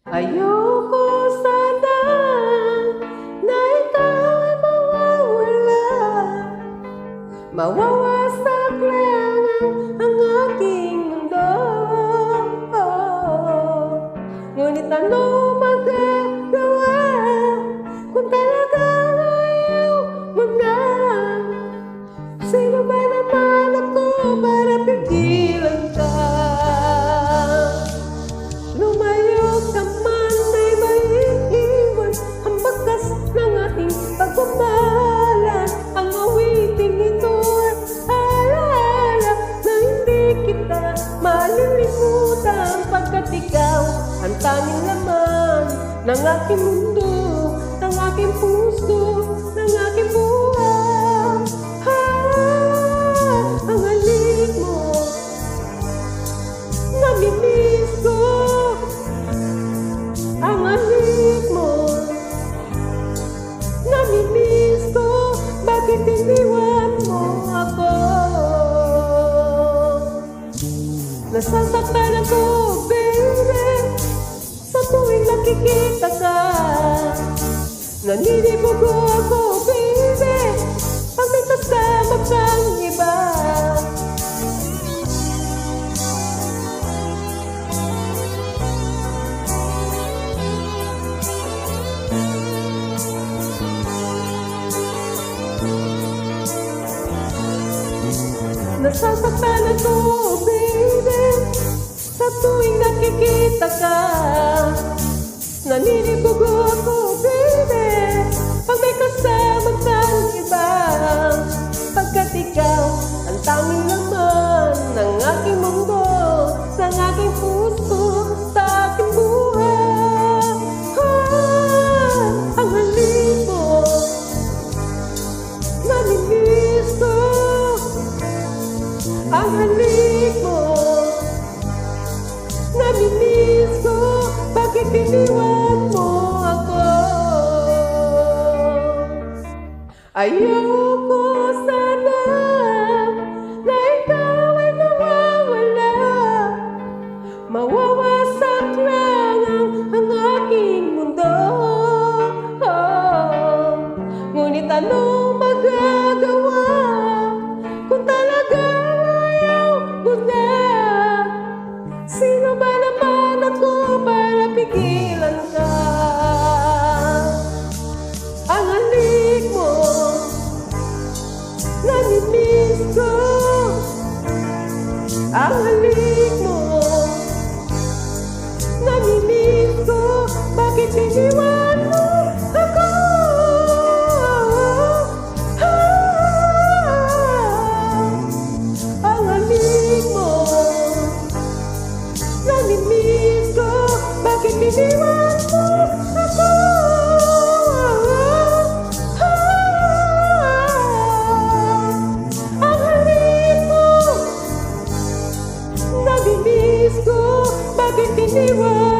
Ayoko sana na ikaw ay mawawala. Mawawasak lang ang aking mundo. Ngunit ano magagawa kung talagang ayaw mo na? Sino ba naman ako para pigilan ka? Lumayo ka man ay maiiwan ang bakas ng ating pagmamahalan. Ang awiting ito ay alaala na hindi kita malilimutan, pagkat ikaw ang tanging laman ng aking mundo, ng aking puso, ng aking buhay. Ang halik mo, namimiss ko. Ang halik mo, namimiss ko. Bakit iniwan mo ako? Nasasaktan ako, baby, sa tuwing nakikita ka. Naninibugo ako, baby, pag may kasama kang iba. Nasasaktan ako, baby, sa tuwing nakikita ka. Naninibugo ako, baby, pag may kasama kang iba. Pagkat ikaw ang tanging laman ng aking mundo, ng aking puso, sa aking buhay. Ang halik mo, namimiss ko. Ang halik mo, namimiss ko. Bakit iniwan mo ako? Ayoko sana na ikaw ay mawawala. Mawawasak lang ang aking mundo. Ngunit anong magagawa kung talagang ayaw mo na? Sino ba naman ako para pigilan ka? Ang halik mo, namimiss ko. Ang halik mo, namimiss ko. Bakit iniwan mo ako? Ang halik mo, namimiss ko. Bakit iniwan mo ako? Ang halik mo, namimiss ko. Bakit iniwan